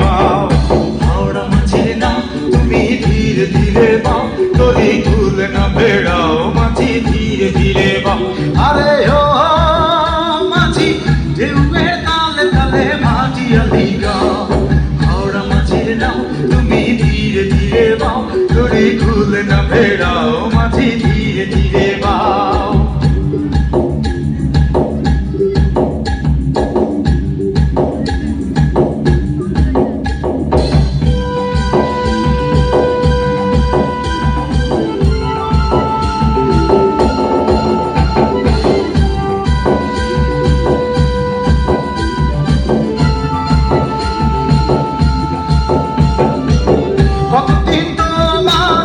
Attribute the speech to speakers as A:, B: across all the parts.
A: বাও, হাওড়া মাঝির নাও তুমি ধীরে ধীরে বাও, তরি কুল না বেড়াও মাঝি ধীরে ধীরে বাও। আরে ও মাঝি ঢেউয়ের তালে তালে ভাটিয়ালি গাও, হাওড়া মাঝির নাও তুমি ধীরে ধীরে বাও, তরি কুল না বেড়াও মাঝি ধীরে ধীরে বাও। কতদিন তোমার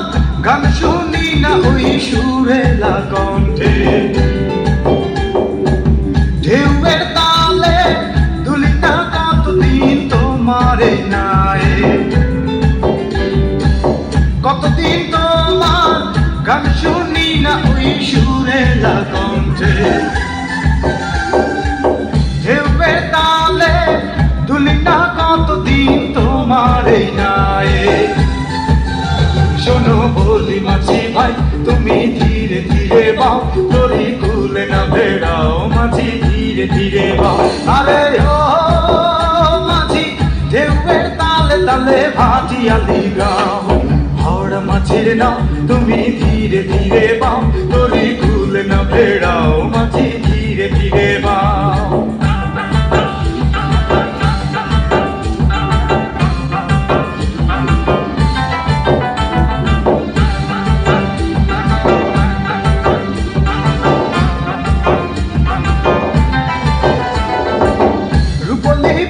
A: গান শুনি না ওই সুরেলা কণ্ঠে, ঢেউয়ের তালে দুলি না কতদিন তোমার এই নায়ে। কতদিন তোমার গান শুনি না ওই সুরেলা কণ্ঠে, ঢেউয়ের তালে দুলি না কতদিন তোমার এই নায়ে। শোনো বলি মাঝি ভাই তুমি ধীরে ধীরে বাও, তরি কুলে না বেড়াও মাঝি ধীরে ধীরে বাও। আরে ও মাঝি ঢেউয়ের তালে তালে ভাটিয়ালি গাও, হাওড়া মাঝির নাও তুমি ধীরে ধীরে বাও, তরি কুলে না বেড়াও মাঝি ধীরে ধীরে বাও।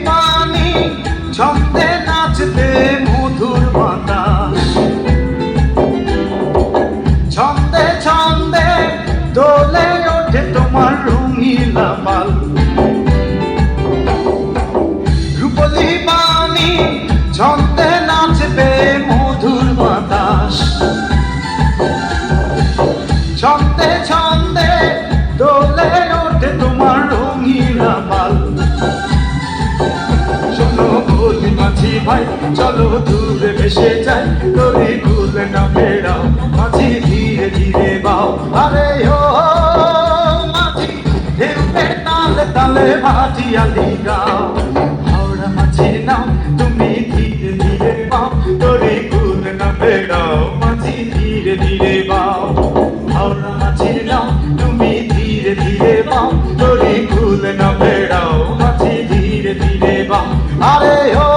A: পানি ছন্দে নাচতে মধুর বাতাস, ছন্দে ছন্দে দোলে ওঠে তোমার রঙিলা পাল। রূপলি পানি ছন্দে নাচতে মধুর বাতাস, ছন্দে ছন্দে দোলে ওঠে তোমার রঙিলা পাল। শোনো বলি মাঝি ভাই চলো দূরে ভেসে যাই, তরি কুল না বেড়াও মাঝি ধীরে ধীরে বাও। আরে ও মাঝি ঢেউয়ের তালে তালে ভাটিয়ালি গাও, হাওড়া মাঝির নাও তুমি ধীরে ধীরে বাও, তরি কুল না বেড়াও মাঝি ধীরে ধীরে বাও। হাওড়া মাঝির নাও তুমি ধীরে ধীরে বাও, তরি কুল না বেড়াও মাঝি ধীরে ধীরে বাও। আরে ও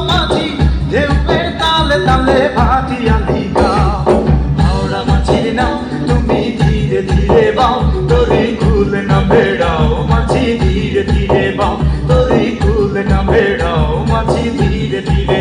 A: মাঝি ঢেউয়ের তালে তালে ভাটিয়ালি গাও, হাওড়া মাঝির নাও তুমি ধীরে ধীরে বাও, তরি কুল না বেড়াও মাঝি ধীরে ধীরে বাও, তরি কুল না বেড়াও মাঝি ধীরে ধীরে